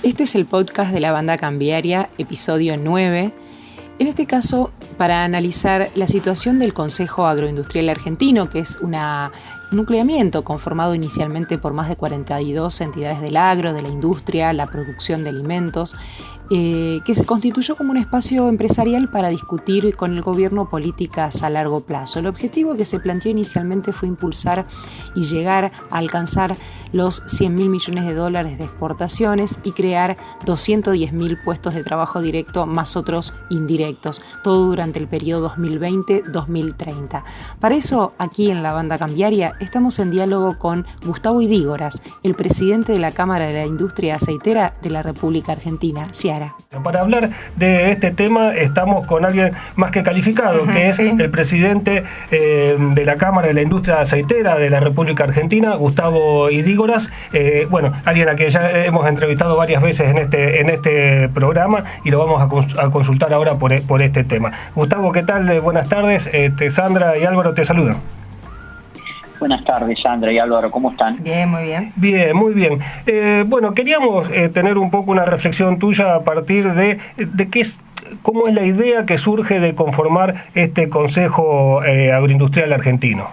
Este es el podcast de la Banda Cambiaria, episodio 9. En este caso, para analizar la situación del Consejo Agroindustrial Argentino, que es un nucleamiento conformado inicialmente por más de 42 entidades del agro, de la industria, la producción de alimentos, que se constituyó como un espacio empresarial para discutir con el gobierno políticas a largo plazo. El objetivo que se planteó inicialmente fue impulsar y llegar a alcanzar los 100.000 millones de dólares de exportaciones y crear 210.000 puestos de trabajo directo más otros indirectos, todo durante el periodo 2020-2030. Para eso, aquí en la Banda Cambiaria, estamos en diálogo con Gustavo Idígoras, el presidente de la Cámara de la Industria Aceitera de la República Argentina, CIARA. Para hablar de este tema estamos con alguien más que calificado, que es el presidente de la Cámara de la Industria Aceitera de la República Argentina, Gustavo Idígoras. Alguien a quien ya hemos entrevistado varias veces en este programa y lo vamos a consultar ahora por este tema. Gustavo, ¿qué tal? Buenas tardes. Sandra y Álvaro te saludan. Buenas tardes, Sandra y Álvaro, ¿cómo están? Bien, muy bien. Bien, muy bien. Queríamos tener un poco una reflexión tuya a partir de cómo es la idea que surge de conformar este Consejo Agroindustrial Argentino.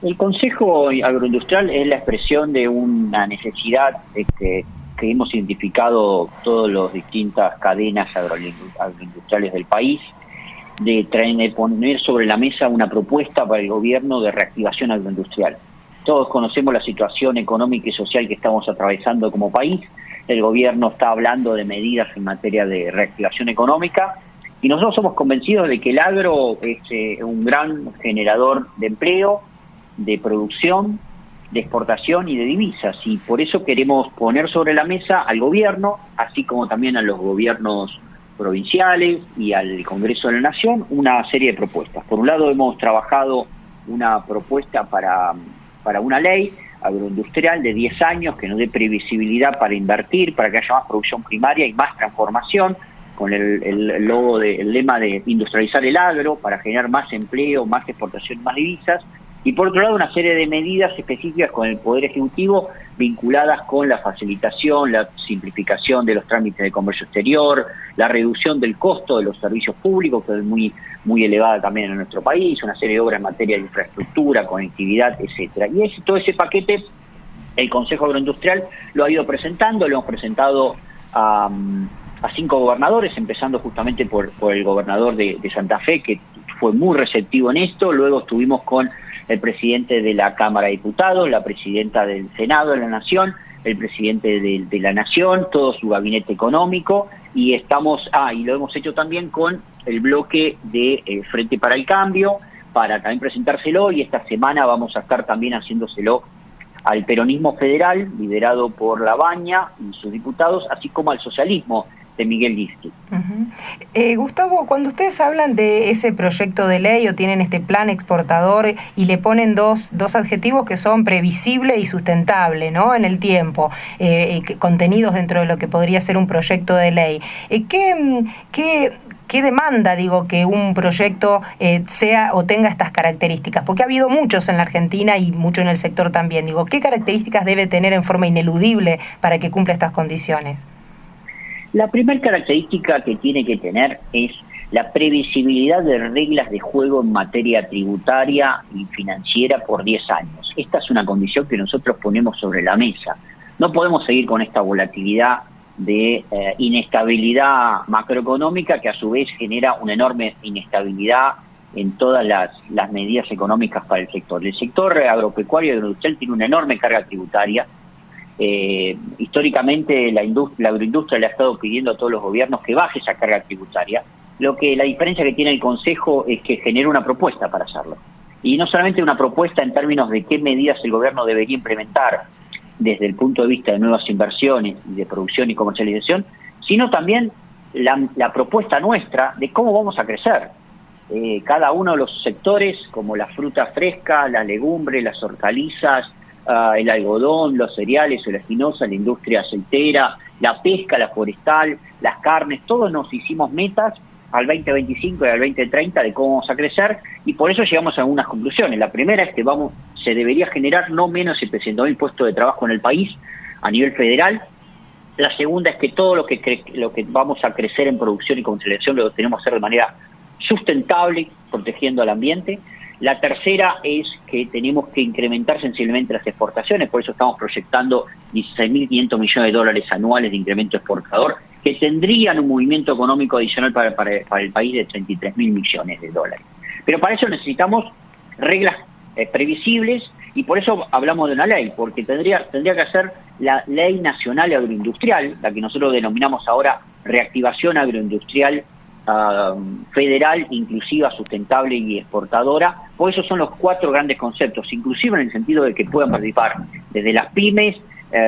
El Consejo Agroindustrial es la expresión de una necesidad que hemos identificado todas las distintas cadenas agroindustriales del país, de poner sobre la mesa una propuesta para el gobierno de reactivación agroindustrial. Todos conocemos la situación económica y social que estamos atravesando como país. El gobierno está hablando de medidas en materia de reactivación económica y nosotros somos convencidos de que el agro es un gran generador de empleo, de producción, de exportación y de divisas, y por eso queremos poner sobre la mesa al gobierno, así como también a los gobiernos provinciales y al Congreso de la Nación, una serie de propuestas. Por un lado, hemos trabajado una propuesta para una ley agroindustrial de 10 años que nos dé previsibilidad para invertir, para que haya más producción primaria y más transformación, con el lema de industrializar el agro, para generar más empleo, más exportación, más divisas. Y por otro lado, una serie de medidas específicas con el Poder Ejecutivo vinculadas con la facilitación, la simplificación de los trámites de comercio exterior, la reducción del costo de los servicios públicos, que es muy elevada también en nuestro país, una serie de obras en materia de infraestructura, conectividad, etcétera. Y todo ese paquete, el Consejo Agroindustrial lo ha ido presentando, lo hemos presentado a 5 gobernadores, empezando justamente por el gobernador de Santa Fe, que fue muy receptivo en esto. Luego estuvimos con el presidente de la Cámara de Diputados, la presidenta del Senado de la Nación, el presidente de la Nación, todo su gabinete económico, y lo hemos hecho también con el bloque de Frente para el Cambio, para también presentárselo, y esta semana vamos a estar también haciéndoselo al peronismo federal, liderado por Labaña y sus diputados, así como al socialismo de Miguel Lizki. Gustavo, cuando ustedes hablan de ese proyecto de ley o tienen este plan exportador y le ponen dos adjetivos que son previsible y sustentable, ¿no?, en el tiempo, contenidos dentro de lo que podría ser un proyecto de ley, ¿qué demanda, que un proyecto sea o tenga estas características? Porque ha habido muchos en la Argentina y mucho en el sector también. ¿Qué características debe tener en forma ineludible para que cumpla estas condiciones? La primera característica que tiene que tener es la previsibilidad de reglas de juego en materia tributaria y financiera por 10 años. Esta es una condición que nosotros ponemos sobre la mesa. No podemos seguir con esta volatilidad de inestabilidad macroeconómica, que a su vez genera una enorme inestabilidad en todas las medidas económicas para el sector. El sector agropecuario y agroindustrial tiene una enorme carga tributaria. Históricamente la agroindustria le ha estado pidiendo a todos los gobiernos que baje esa carga tributaria. La diferencia que tiene el Consejo es que genera una propuesta para hacerlo. Y no solamente una propuesta en términos de qué medidas el gobierno debería implementar desde el punto de vista de nuevas inversiones y de producción y comercialización, sino también la propuesta nuestra de cómo vamos a crecer. Cada uno de los sectores, como la fruta fresca, las legumbres, las hortalizas, el algodón, los cereales, la espinosa, la industria aceitera, la pesca, la forestal, las carnes, todos nos hicimos metas al 2025 y al 2030 de cómo vamos a crecer, y por eso llegamos a algunas conclusiones. La primera es que se debería generar no menos de 700.000 puestos de trabajo en el país a nivel federal, La segunda es que todo lo que vamos a crecer en producción y comercialización lo tenemos que hacer de manera sustentable, protegiendo al ambiente. La tercera es que tenemos que incrementar sensiblemente las exportaciones, por eso estamos proyectando 16.500 millones de dólares anuales de incremento exportador, que tendrían un movimiento económico adicional para el país de 33.000 millones de dólares. Pero para eso necesitamos reglas previsibles, y por eso hablamos de una ley, porque tendría que hacer la Ley Nacional Agroindustrial, la que nosotros denominamos ahora Reactivación Agroindustrial Federal, inclusiva, sustentable y exportadora. Por eso son los 4 grandes conceptos, inclusive en el sentido de que puedan participar desde las pymes,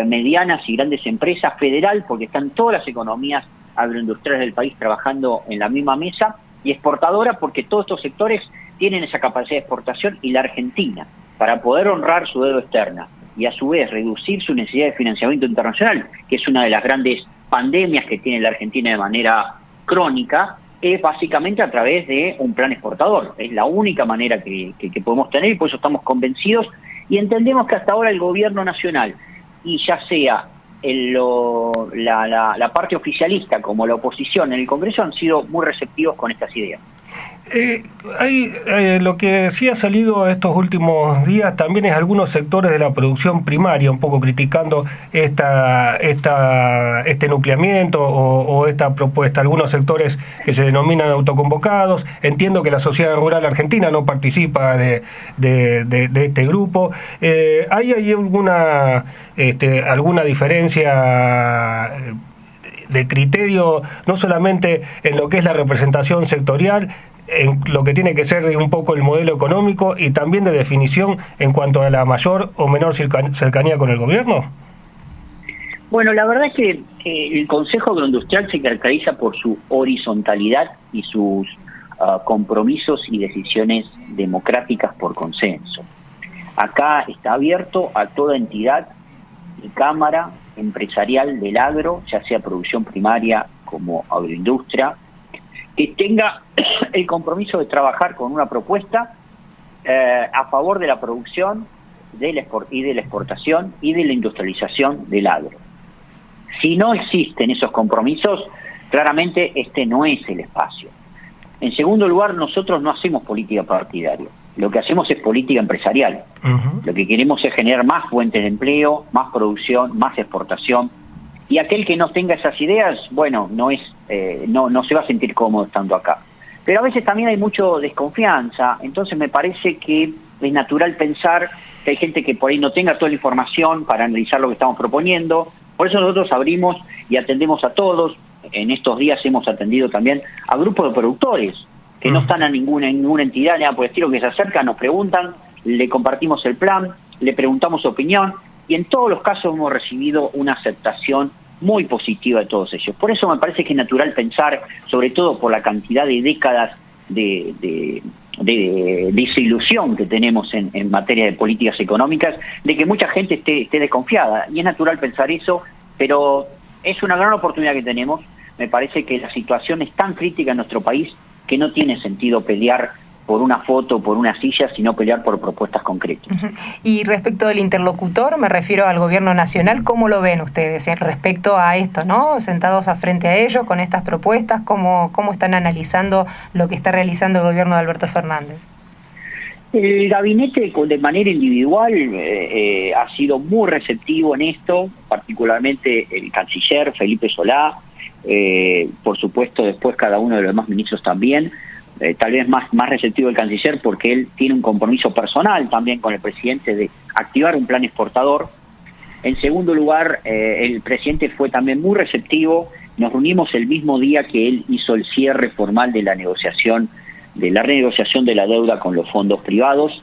medianas y grandes empresas, federal, porque están todas las economías agroindustriales del país trabajando en la misma mesa, y exportadora, porque todos estos sectores tienen esa capacidad de exportación, y la Argentina, para poder honrar su deuda externa y a su vez reducir su necesidad de financiamiento internacional, que es una de las grandes pandemias que tiene la Argentina de manera crónica, es básicamente a través de un plan exportador. Es la única manera que podemos tener, y por eso estamos convencidos y entendemos que hasta ahora el gobierno nacional, y ya sea la parte oficialista como la oposición en el Congreso, han sido muy receptivos con estas ideas. Lo que sí ha salido estos últimos días también es algunos sectores de la producción primaria un poco criticando este nucleamiento o esta propuesta. Algunos sectores que se denominan autoconvocados. Entiendo que la sociedad rural argentina no participa de este grupo. ¿Hay alguna diferencia de criterio, no solamente en lo que es la representación sectorial, en lo que tiene que ser de un poco el modelo económico, y también de definición en cuanto a la mayor o menor cercanía con el gobierno? Bueno, la verdad es que el Consejo Agroindustrial se caracteriza por su horizontalidad y sus compromisos y decisiones democráticas por consenso. Acá está abierto a toda entidad y cámara empresarial del agro, ya sea producción primaria como agroindustria, que tenga el compromiso de trabajar con una propuesta a favor de la producción y de la exportación y de la industrialización del agro. Si no existen esos compromisos, claramente este no es el espacio. En segundo lugar, nosotros no hacemos política partidaria. Lo que hacemos es política empresarial. Uh-huh. Lo que queremos es generar más fuentes de empleo, más producción, más exportación. Y aquel que no tenga esas ideas, bueno, no se va a sentir cómodo estando acá. Pero a veces también hay mucha desconfianza, entonces me parece que es natural pensar que hay gente que por ahí no tenga toda la información para analizar lo que estamos proponiendo. Por eso nosotros abrimos y atendemos a todos. En estos días hemos atendido también a grupos de productores que no están a ninguna entidad, nada por el estilo, que se acercan, nos preguntan, le compartimos el plan, le preguntamos su opinión, y en todos los casos hemos recibido una aceptación muy positiva de todos ellos. Por eso me parece que es natural pensar, sobre todo por la cantidad de décadas de desilusión que tenemos en materia de políticas económicas, de que mucha gente esté desconfiada. Y es natural pensar eso, pero es una gran oportunidad que tenemos. Me parece que la situación es tan crítica en nuestro país que no tiene sentido pelear por una foto, por una silla, sino pelear por propuestas concretas. Uh-huh. Y respecto del interlocutor, me refiero al gobierno nacional, ¿cómo lo ven ustedes respecto a esto, ¿no? Sentados a frente a ellos con estas propuestas, ¿cómo están analizando lo que está realizando el gobierno de Alberto Fernández? El gabinete de manera individual ha sido muy receptivo en esto, particularmente el canciller Felipe Solá, por supuesto después cada uno de los demás ministros también. Tal vez más receptivo el canciller porque él tiene un compromiso personal también con el presidente de activar un plan exportador. En segundo lugar, el presidente fue también muy receptivo. Nos reunimos el mismo día que él hizo el cierre formal de la renegociación de la deuda con los fondos privados,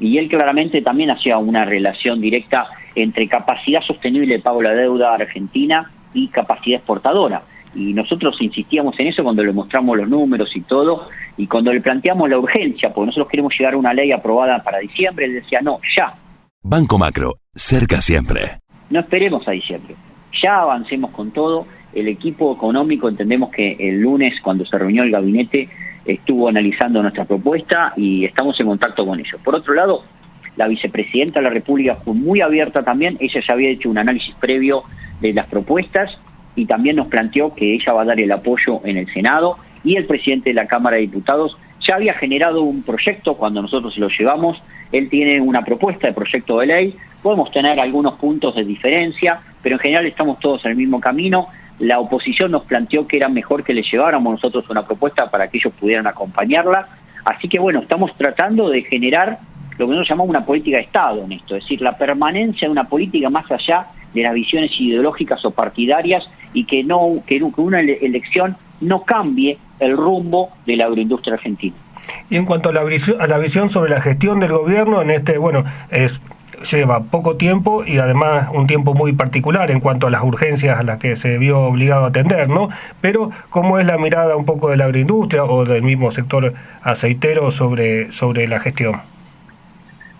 y él claramente también hacía una relación directa entre capacidad sostenible de pago de la deuda argentina y capacidad exportadora. Y nosotros insistíamos en eso cuando le mostramos los números y todo, y cuando le planteamos la urgencia, porque nosotros queremos llegar a una ley aprobada para diciembre, él decía, no, ya. Banco Macro, cerca siempre. No esperemos a diciembre, ya avancemos con todo. El equipo económico, entendemos que el lunes, cuando se reunió el gabinete, estuvo analizando nuestra propuesta y estamos en contacto con ellos. Por otro lado, la vicepresidenta de la República fue muy abierta también. Ella ya había hecho un análisis previo de las propuestas y también nos planteó que ella va a dar el apoyo en el Senado, y el presidente de la Cámara de Diputados ya había generado un proyecto cuando nosotros se lo llevamos. Él tiene una propuesta de proyecto de ley, podemos tener algunos puntos de diferencia, pero en general estamos todos en el mismo camino. La oposición nos planteó que era mejor que le lleváramos nosotros una propuesta para que ellos pudieran acompañarla, así que bueno, estamos tratando de generar lo que nosotros llamamos una política de Estado en esto, es decir, la permanencia de una política más allá de las visiones ideológicas o partidarias, y que una elección no cambie el rumbo de la agroindustria argentina. Y en cuanto a la visión sobre la gestión del gobierno, lleva poco tiempo y además un tiempo muy particular en cuanto a las urgencias a las que se vio obligado a atender, ¿no? Pero ¿cómo es la mirada un poco de la agroindustria o del mismo sector aceitero sobre la gestión?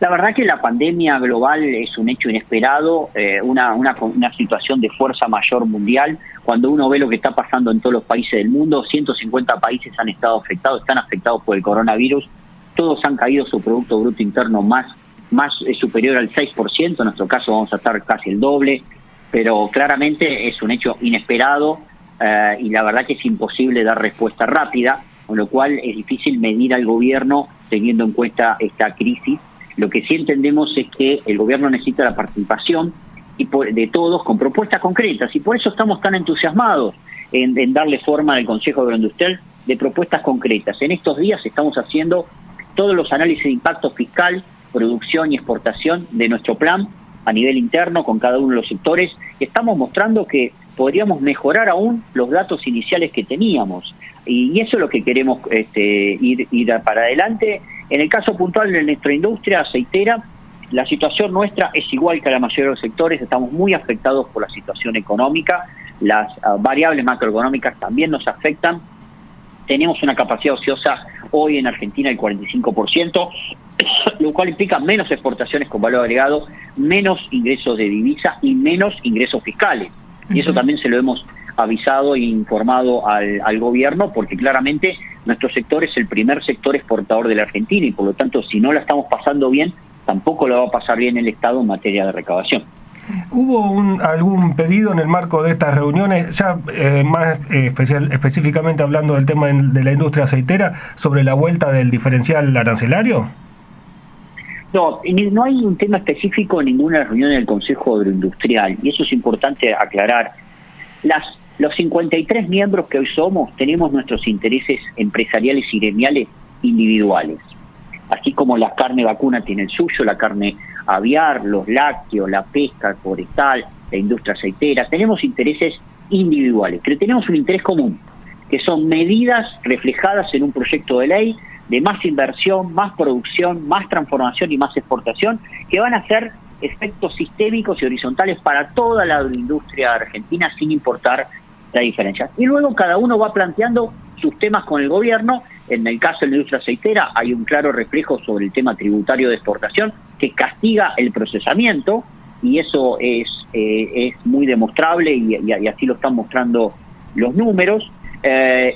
La verdad que la pandemia global es un hecho inesperado, una situación de fuerza mayor mundial. Cuando uno ve lo que está pasando en todos los países del mundo, 150 países están afectados por el coronavirus, todos han caído su Producto Bruto Interno más superior al 6%, en nuestro caso vamos a estar casi el doble, pero claramente es un hecho inesperado y la verdad que es imposible dar respuesta rápida, con lo cual es difícil medir al gobierno teniendo en cuenta esta crisis. Lo que sí entendemos es que el gobierno necesita la participación de todos con propuestas concretas, y por eso estamos tan entusiasmados en darle forma al Consejo Agroindustrial de propuestas concretas. En estos días estamos haciendo todos los análisis de impacto fiscal, producción y exportación de nuestro plan a nivel interno con cada uno de los sectores. Estamos mostrando que podríamos mejorar aún los datos iniciales que teníamos, y eso es lo que queremos ir para adelante. En el caso puntual de nuestra industria aceitera, la situación nuestra es igual que la mayoría de los sectores, estamos muy afectados por la situación económica, las variables macroeconómicas también nos afectan. Tenemos una capacidad ociosa hoy en Argentina del 45%, lo cual implica menos exportaciones con valor agregado, menos ingresos de divisa y menos ingresos fiscales. Y eso también se lo hemos avisado e informado al gobierno, porque claramente nuestro sector es el primer sector exportador de la Argentina, y por lo tanto, si no la estamos pasando bien, tampoco lo va a pasar bien el Estado en materia de recaudación. ¿Hubo algún pedido en el marco de estas reuniones, ya más específicamente hablando del tema de la industria aceitera, sobre la vuelta del diferencial arancelario? No hay un tema específico en ninguna reunión del Consejo Agroindustrial, y eso es importante aclarar. Los 53 miembros que hoy somos tenemos nuestros intereses empresariales y gremiales individuales, así como la carne vacuna tiene el suyo, la carne aviar, los lácteos, la pesca forestal, la industria aceitera. Tenemos intereses individuales, pero tenemos un interés común, que son medidas reflejadas en un proyecto de ley de más inversión, más producción, más transformación y más exportación, que van a ser efectos sistémicos y horizontales para toda la industria argentina, sin importar la diferencia. Y luego cada uno va planteando sus temas con el gobierno. En el caso de la industria aceitera hay un claro reflejo sobre el tema tributario de exportación que castiga el procesamiento, y eso es muy demostrable y así lo están mostrando los números,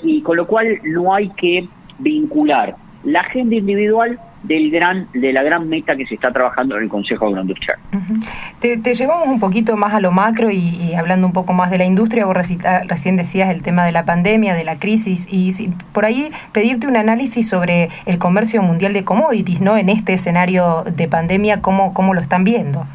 y con lo cual no hay que vincular la agenda individual de la gran meta que se está trabajando en el Consejo Agroindustrial. Te llevamos un poquito más a lo macro y hablando un poco más de la industria. Vos recién decías el tema de la pandemia, de la crisis, y por ahí pedirte un análisis sobre el comercio mundial de commodities, ¿no? En este escenario de pandemia, ¿cómo lo están viendo?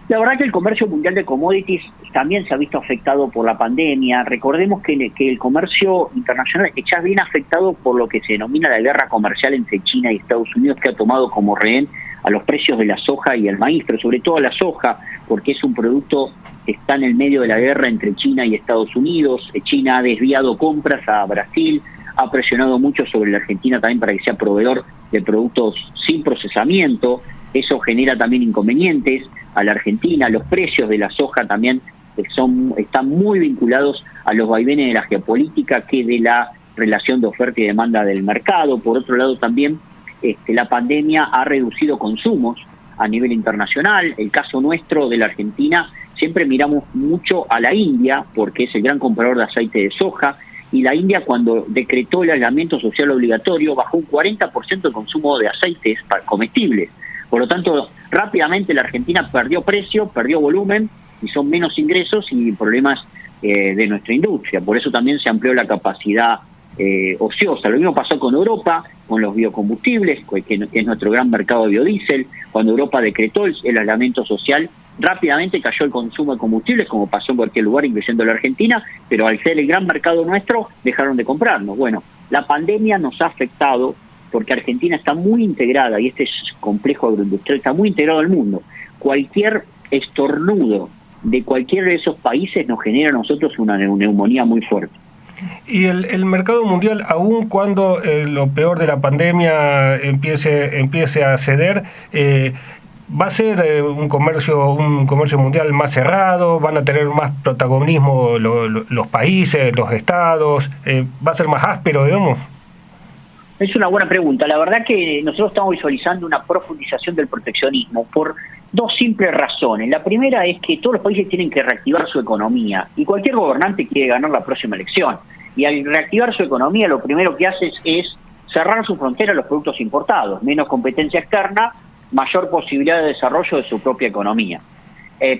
La verdad que el comercio mundial de commodities también se ha visto afectado por la pandemia. Recordemos que el comercio internacional ya viene afectado por lo que se denomina la guerra comercial entre China y Estados Unidos, que ha tomado como rehén a los precios de la soja y el maíz, pero sobre todo a la soja, porque es un producto que está en el medio de la guerra entre China y Estados Unidos. China ha desviado compras a Brasil, ha presionado mucho sobre la Argentina también para que sea proveedor de productos sin procesamiento. Eso genera también inconvenientes a la Argentina. Los precios de la soja también están muy vinculados a los vaivenes de la geopolítica que de la relación de oferta y demanda del mercado. Por otro lado también la pandemia ha reducido consumos a nivel internacional. El caso nuestro de la Argentina, siempre miramos mucho a la India porque es el gran comprador de aceite de soja, y la India, cuando decretó el aislamiento social obligatorio, bajó un 40% el consumo de aceites comestibles. Por lo tanto, rápidamente la Argentina perdió precio, perdió volumen, y son menos ingresos y problemas de nuestra industria. Por eso también se amplió la capacidad ociosa. Lo mismo pasó con Europa, con los biocombustibles, que es nuestro gran mercado de biodiesel. Cuando Europa decretó el aislamiento social, rápidamente cayó el consumo de combustibles, como pasó en cualquier lugar, incluyendo la Argentina, pero al ser el gran mercado nuestro, dejaron de comprarnos. Bueno, la pandemia nos ha afectado porque Argentina está muy integrada, y este complejo agroindustrial está muy integrado al mundo. Cualquier estornudo de cualquiera de esos países nos genera a nosotros una neumonía muy fuerte. Y el mercado mundial, aun cuando lo peor de la pandemia empiece a ceder, va a ser un comercio mundial más cerrado, van a tener más protagonismo los países, los estados, va a ser más áspero, digamos. Es una buena pregunta. La verdad que nosotros estamos visualizando una profundización del proteccionismo por dos simples razones. La primera es que todos los países tienen que reactivar su economía y cualquier gobernante quiere ganar la próxima elección. Y al reactivar su economía, lo primero que hace es cerrar su frontera a los productos importados, menos competencia externa, mayor posibilidad de desarrollo de su propia economía.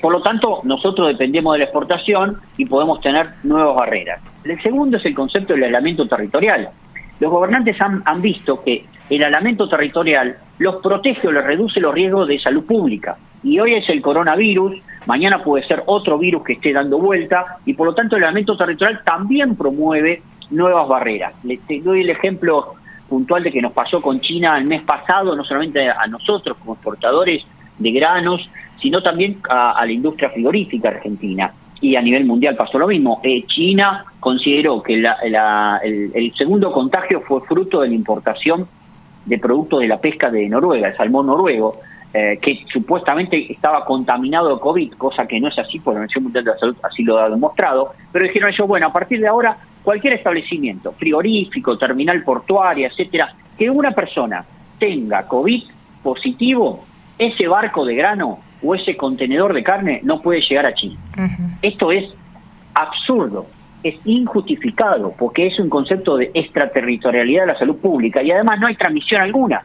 Por lo tanto, nosotros dependemos de la exportación y podemos tener nuevas barreras. El segundo es el concepto del aislamiento territorial. Los gobernantes han visto que el aislamiento territorial los protege o les reduce los riesgos de salud pública. Y hoy es el coronavirus, mañana puede ser otro virus que esté dando vuelta, y por lo tanto el aislamiento territorial también promueve nuevas barreras. Te doy el ejemplo puntual de que nos pasó con China el mes pasado, no solamente a nosotros como exportadores de granos, sino también a la industria frigorífica argentina. Y a nivel mundial pasó lo mismo. China consideró que el segundo contagio fue fruto de la importación de productos de la pesca de Noruega, el salmón noruego, que supuestamente estaba contaminado de COVID, cosa que no es así, porque la Organización Mundial de la Salud así lo ha demostrado. Pero dijeron ellos, bueno, a partir de ahora, cualquier establecimiento, frigorífico, terminal portuaria, etcétera, que una persona tenga COVID positivo, ese barco de grano o ese contenedor de carne no puede llegar a China. Uh-huh. Esto es absurdo, es injustificado, porque es un concepto de extraterritorialidad de la salud pública y además no hay transmisión alguna.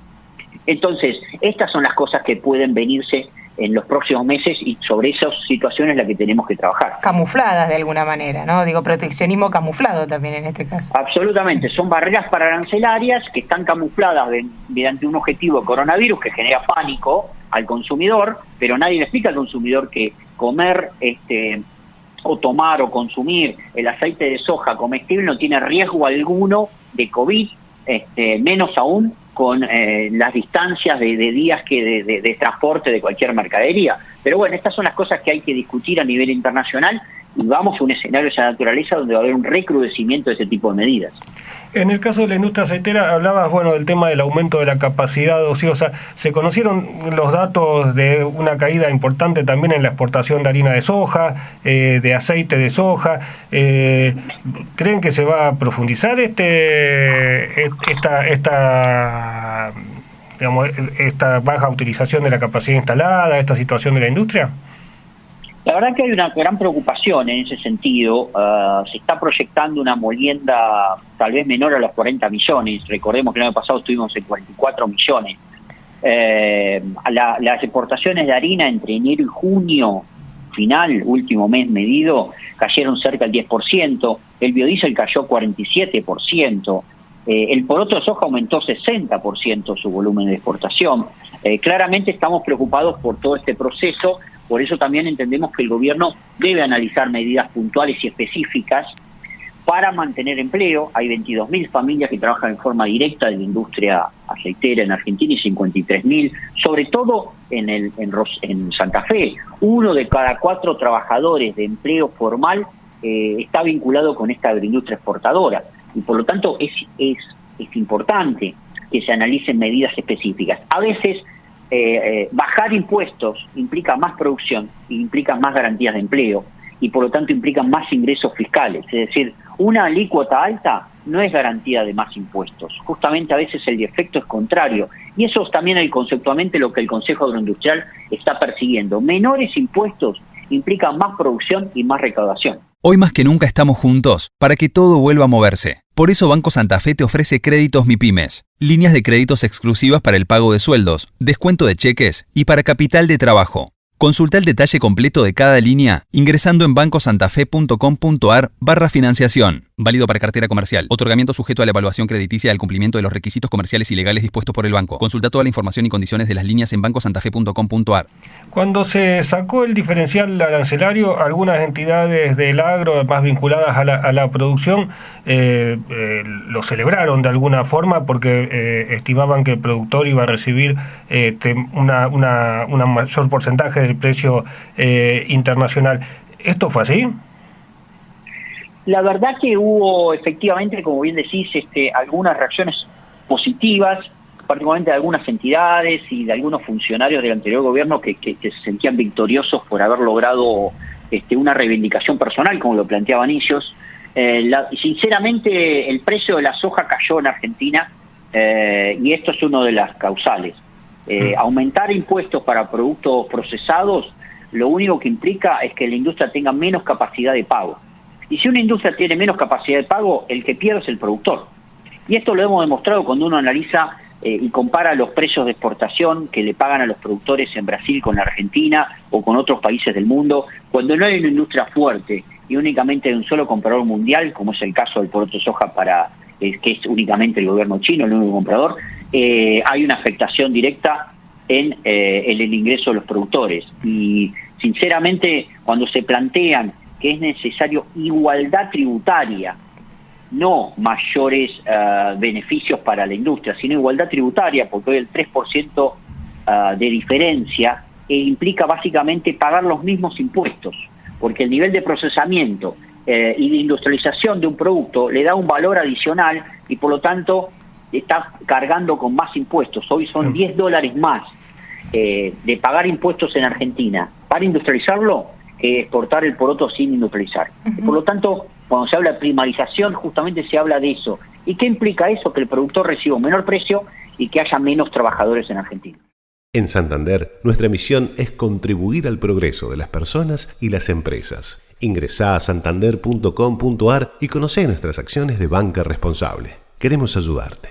Entonces, estas son las cosas que pueden venirse en los próximos meses y sobre esas situaciones las que tenemos que trabajar. Camufladas de alguna manera, ¿no? Digo, proteccionismo camuflado también en este caso. Absolutamente, son barreras pararancelarias que están camufladas mediante un objetivo de coronavirus que genera pánico al consumidor, pero nadie le explica al consumidor que comer o tomar o consumir el aceite de soja comestible no tiene riesgo alguno de COVID, menos aún con las distancias de días que de transporte de cualquier mercadería. Pero bueno, estas son las cosas que hay que discutir a nivel internacional y vamos a un escenario de esa naturaleza donde va a haber un recrudecimiento de ese tipo de medidas. En el caso de la industria aceitera, hablabas del tema del aumento de la capacidad ociosa. ¿Se conocieron los datos de una caída importante también en la exportación de harina de soja, de aceite de soja? ¿Creen que se va a profundizar esta baja utilización de la capacidad instalada, esta situación de la industria? La verdad que hay una gran preocupación en ese sentido. Se está proyectando una molienda tal vez menor a los 40 millones. Recordemos que el año pasado estuvimos en 44 millones. Las exportaciones de harina entre enero y junio, último mes medido, cayeron cerca del 10%. El biodiesel cayó 47%. El poroto de soja aumentó 60% su volumen de exportación. Claramente estamos preocupados por todo este proceso. Por eso también entendemos que el gobierno debe analizar medidas puntuales y específicas para mantener empleo. Hay 22.000 familias que trabajan en forma directa en la industria aceitera en Argentina y 53.000, sobre todo en Santa Fe. 1 de cada 4 trabajadores de empleo formal está vinculado con esta agroindustria exportadora. Y por lo tanto es importante que se analicen medidas específicas. A veces bajar impuestos implica más producción, implica más garantías de empleo y por lo tanto implica más ingresos fiscales. Es decir, una alícuota alta no es garantía de más impuestos. Justamente a veces el efecto es contrario. Y eso es también conceptualmente lo que el Consejo Agroindustrial está persiguiendo. Menores impuestos implican más producción y más recaudación. Hoy más que nunca estamos juntos para que todo vuelva a moverse. Por eso Banco Santa Fe te ofrece créditos MIPYMES, líneas de créditos exclusivas para el pago de sueldos, descuento de cheques y para capital de trabajo. Consulta el detalle completo de cada línea ingresando en bancosantafe.com.ar/financiación. Válido para cartera comercial. Otorgamiento sujeto a la evaluación crediticia del cumplimiento de los requisitos comerciales y legales dispuestos por el banco. Consulta toda la información y condiciones de las líneas en bancosantafe.com.ar. Cuando se sacó el diferencial arancelario, algunas entidades del agro más vinculadas a la producción lo celebraron de alguna forma porque estimaban que el productor iba a recibir una mayor porcentaje del precio internacional. ¿Esto fue así? La verdad que hubo efectivamente, como bien decís, algunas reacciones positivas, particularmente de algunas entidades y de algunos funcionarios del anterior gobierno que se sentían victoriosos por haber logrado una reivindicación personal, como lo planteaban ellos. Sinceramente, el precio de la soja cayó en Argentina y esto es uno de las causales. Aumentar impuestos para productos procesados, lo único que implica es que la industria tenga menos capacidad de pago. Y si una industria tiene menos capacidad de pago, el que pierde es el productor. Y esto lo hemos demostrado cuando uno analiza y compara los precios de exportación que le pagan a los productores en Brasil con la Argentina o con otros países del mundo. Cuando no hay una industria fuerte y únicamente de un solo comprador mundial, como es el caso del poroto de soja que es únicamente el gobierno chino, el único comprador, hay una afectación directa en el ingreso de los productores. Y sinceramente, cuando se plantean que es necesario igualdad tributaria, no mayores beneficios para la industria, sino igualdad tributaria, porque hoy el 3% de diferencia implica básicamente pagar los mismos impuestos, porque el nivel de procesamiento y de industrialización de un producto le da un valor adicional y por lo tanto está cargando con más impuestos. Hoy son $10 más de pagar impuestos en Argentina para industrializarlo que exportar el poroto sin industrializar. Por lo tanto, cuando se habla de primarización, justamente se habla de eso. ¿Y qué implica eso? Que el productor reciba un menor precio y que haya menos trabajadores en Argentina. En Santander, nuestra misión es contribuir al progreso de las personas y las empresas. Ingresá a santander.com.ar y conocé nuestras acciones de banca responsable. Queremos ayudarte.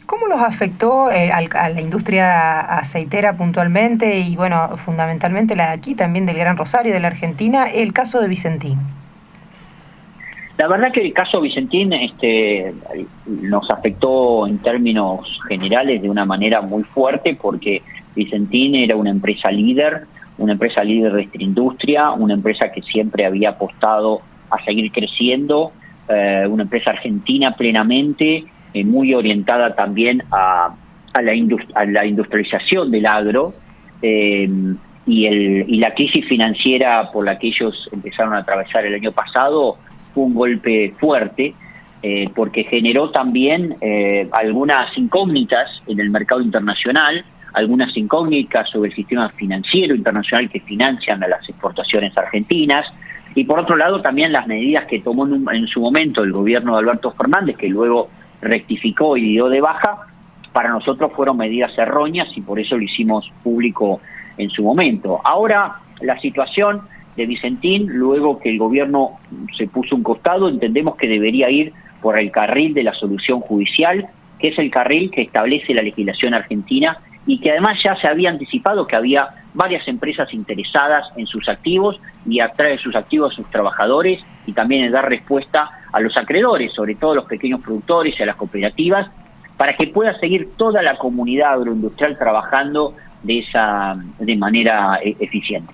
¿Cómo los afectó a la industria aceitera puntualmente y, bueno, fundamentalmente la de aquí, también del Gran Rosario, de la Argentina, el caso de Vicentín? La verdad que el caso Vicentín nos afectó en términos generales de una manera muy fuerte porque Vicentín era una empresa líder de esta industria, una empresa que siempre había apostado a seguir creciendo, una empresa argentina plenamente, muy orientada también a la industrialización del agro, y la crisis financiera por la que ellos empezaron a atravesar el año pasado fue un golpe fuerte, porque generó también algunas incógnitas en el mercado internacional, algunas incógnitas sobre el sistema financiero internacional que financian a las exportaciones argentinas, y por otro lado también las medidas que tomó en su momento el gobierno de Alberto Fernández, que luego rectificó y dio de baja, para nosotros fueron medidas erróneas y por eso lo hicimos público en su momento. Ahora, la situación de Vicentín, luego que el gobierno se puso un costado, entendemos que debería ir por el carril de la solución judicial, que es el carril que establece la legislación argentina y que además ya se había anticipado que había varias empresas interesadas en sus activos y a través de sus activos a sus trabajadores y también en dar respuesta a los acreedores, sobre todo a los pequeños productores y a las cooperativas, para que pueda seguir toda la comunidad agroindustrial trabajando de manera eficiente.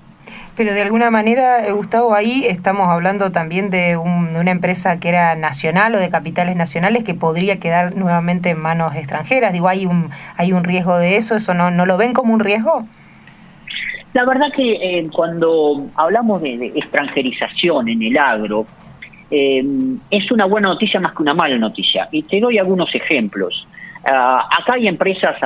Pero de alguna manera, Gustavo, ahí estamos hablando también de una empresa que era nacional o de capitales nacionales que podría quedar nuevamente en manos extranjeras. Digo, ¿hay un riesgo de eso? ¿Eso no lo ven como un riesgo? La verdad que cuando hablamos de extranjerización en el agro, es una buena noticia más que una mala noticia. Y te doy algunos ejemplos. Acá hay empresas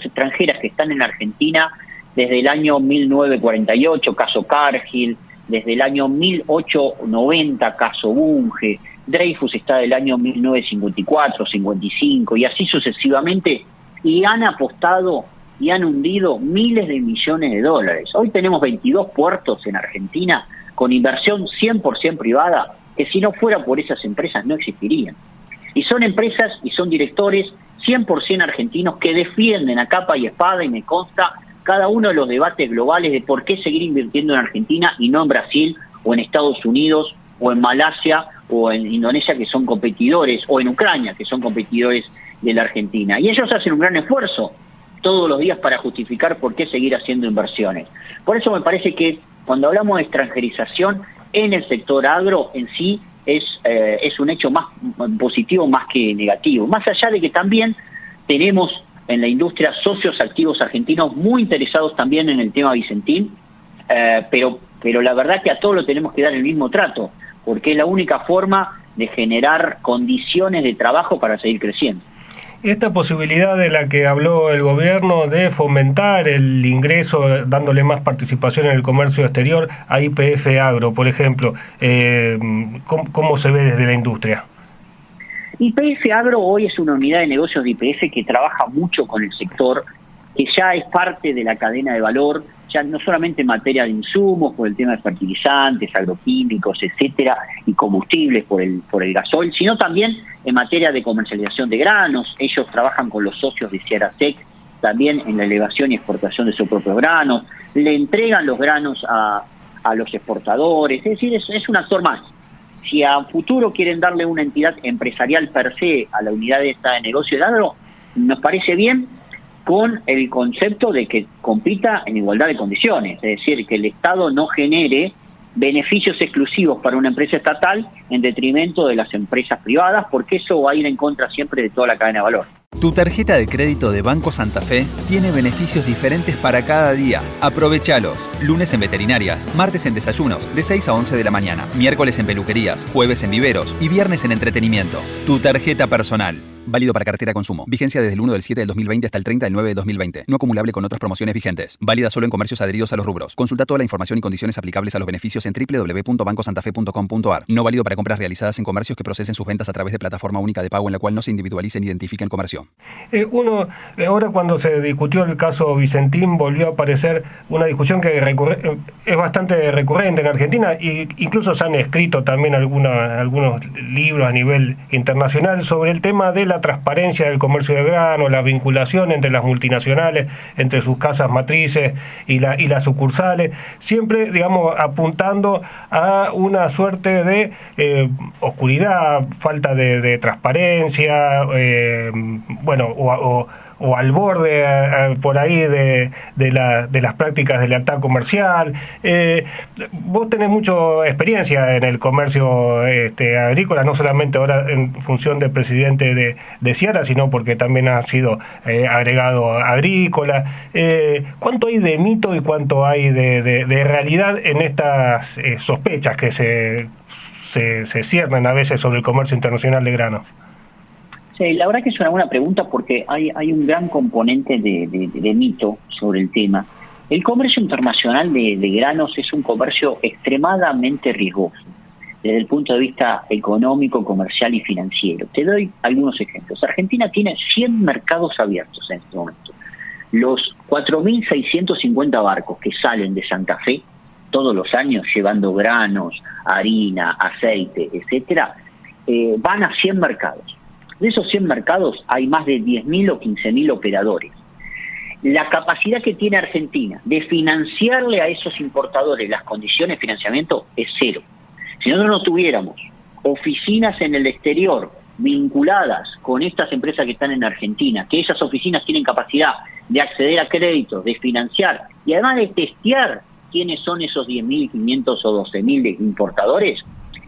extranjeras que están en Argentina desde el año 1948, caso Cargill, desde el año 1890, caso Bunge, Dreyfus está del año 1954, 55 y así sucesivamente, y han apostado y han hundido miles de millones de dólares. Hoy tenemos 22 puertos en Argentina con inversión 100% privada, que si no fuera por esas empresas no existirían. Y son empresas y son directores 100% argentinos que defienden a capa y espada, y me consta, cada uno de los debates globales de por qué seguir invirtiendo en Argentina y no en Brasil o en Estados Unidos o en Malasia o en Indonesia, que son competidores, o en Ucrania, que son competidores de la Argentina. Y ellos hacen un gran esfuerzo todos los días para justificar por qué seguir haciendo inversiones. Por eso me parece que cuando hablamos de extranjerización en el sector agro en sí es un hecho más positivo más que negativo. Más allá de que también tenemos en la industria socios activos argentinos muy interesados también en el tema Vicentín, pero la verdad que a todos lo tenemos que dar el mismo trato, porque es la única forma de generar condiciones de trabajo para seguir creciendo. Esta posibilidad de la que habló el gobierno de fomentar el ingreso, dándole más participación en el comercio exterior a YPF Agro, por ejemplo, ¿cómo se ve desde la industria? YPF Agro hoy es una unidad de negocios de YPF que trabaja mucho con el sector, que ya es parte de la cadena de valor, ya no solamente en materia de insumos, por el tema de fertilizantes, agroquímicos, etcétera, y combustibles por el gasoil, sino también en materia de comercialización de granos. Ellos trabajan con los socios de Ciarasec también en la elevación y exportación de sus propios granos, le entregan los granos a los exportadores, es decir, es un actor más. Si a futuro quieren darle una entidad empresarial per se a la unidad de esta de negocio de agro, nos parece bien, con el concepto de que compita en igualdad de condiciones, es decir, que el Estado no genere beneficios exclusivos para una empresa estatal en detrimento de las empresas privadas, porque eso va a ir en contra siempre de toda la cadena de valor. Tu tarjeta de crédito de Banco Santa Fe tiene beneficios diferentes para cada día. Aprovechalos. Lunes en veterinarias, martes en desayunos, de 6 a 11 de la mañana, miércoles en peluquerías, jueves en viveros y viernes en entretenimiento. Tu tarjeta personal. Válido para cartera consumo. Vigencia desde el 1/7/2020 hasta el 30/9/2020. No acumulable con otras promociones vigentes. Válida solo en comercios adheridos a los rubros. Consulta toda la información y condiciones aplicables a los beneficios en www.bancosantafe.com.ar. No válido para compras realizadas en comercios que procesen sus ventas a través de plataforma única de pago en la cual no se individualice ni identifique el comercio. Ahora cuando se discutió el caso Vicentín volvió a aparecer una discusión que es bastante recurrente en Argentina, e incluso se han escrito también algunos libros a nivel internacional sobre el tema de la transparencia del comercio de grano, la vinculación entre las multinacionales, entre sus casas matrices y las sucursales, siempre, digamos, apuntando a una suerte de oscuridad, falta de transparencia, o al borde por ahí de las prácticas de lealtad comercial. Vos tenés mucha experiencia en el comercio agrícola, no solamente ahora en función de presidente de Ciara, sino porque también has sido agregado agrícola. ¿Cuánto hay de mito y cuánto hay de realidad en estas sospechas que se ciernen a veces sobre el comercio internacional de grano? Sí, la verdad que es una buena pregunta porque hay un gran componente de mito sobre el tema. El comercio internacional de granos es un comercio extremadamente riesgoso desde el punto de vista económico, comercial y financiero. Te doy algunos ejemplos. Argentina tiene 100 mercados abiertos en este momento. Los 4.650 barcos que salen de Santa Fe todos los años llevando granos, harina, aceite, etcétera, van a 100 mercados. De esos 100 mercados hay más de 10.000 o 15.000 operadores. La capacidad que tiene Argentina de financiarle a esos importadores las condiciones de financiamiento es cero. Si nosotros no tuviéramos oficinas en el exterior vinculadas con estas empresas que están en Argentina, que esas oficinas tienen capacidad de acceder a créditos, de financiar y además de testear quiénes son esos 10.500 o 12.000 importadores,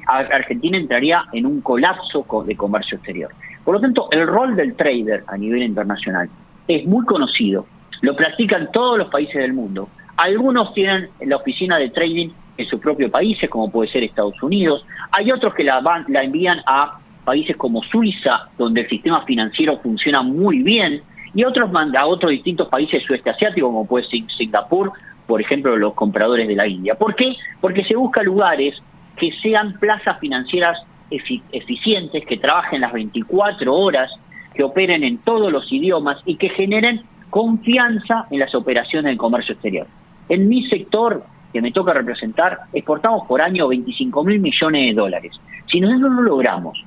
Argentina entraría en un colapso de comercio exterior. Por lo tanto, el rol del trader a nivel internacional es muy conocido, lo practican todos los países del mundo. Algunos tienen la oficina de trading en sus propios países, como puede ser Estados Unidos. Hay otros que la envían a países como Suiza, donde el sistema financiero funciona muy bien, y otros mandan a otros distintos países sudeste asiáticos, como puede ser Singapur, por ejemplo, los compradores de la India. ¿Por qué? Porque se busca lugares que sean plazas financieras eficientes, que trabajen las 24 horas, que operen en todos los idiomas y que generen confianza en las operaciones del comercio exterior. En mi sector, que me toca representar, exportamos por año 25.000 millones de dólares. Si nosotros no logramos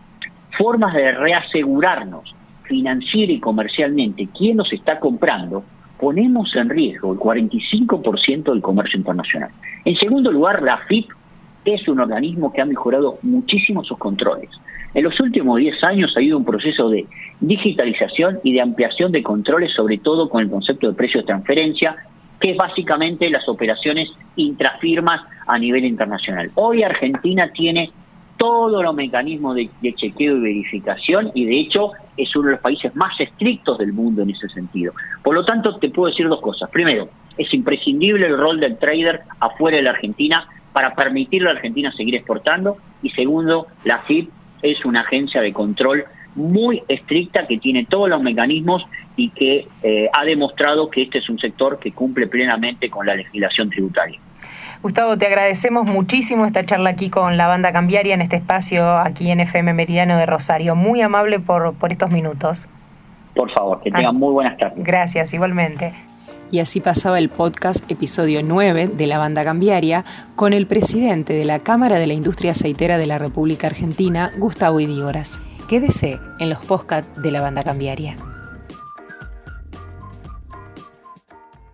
formas de reasegurarnos financiera y comercialmente quién nos está comprando, ponemos en riesgo el 45% del comercio internacional. En segundo lugar, la AFIP es un organismo que ha mejorado muchísimo sus controles. En los últimos 10 años ha habido un proceso de digitalización y de ampliación de controles, sobre todo con el concepto de precio de transferencia, que es básicamente las operaciones intrafirmas a nivel internacional. Hoy Argentina tiene todos los mecanismos de chequeo y verificación, y de hecho es uno de los países más estrictos del mundo en ese sentido. Por lo tanto, te puedo decir dos cosas. Primero, es imprescindible el rol del trader afuera de la Argentina para permitirle a la Argentina seguir exportando. Y segundo, la AFIP es una agencia de control muy estricta que tiene todos los mecanismos y que ha demostrado que este es un sector que cumple plenamente con la legislación tributaria. Gustavo, te agradecemos muchísimo esta charla aquí con la Banda Cambiaria en este espacio aquí en FM Meridiano de Rosario. Muy amable por estos minutos. Por favor, que tengan muy buenas tardes. Gracias, igualmente. Y así pasaba el podcast episodio 9 de La Banda Cambiaria con el presidente de la Cámara de la Industria Aceitera de la República Argentina, Gustavo Idígoras. Quédese en los podcasts de La Banda Cambiaria.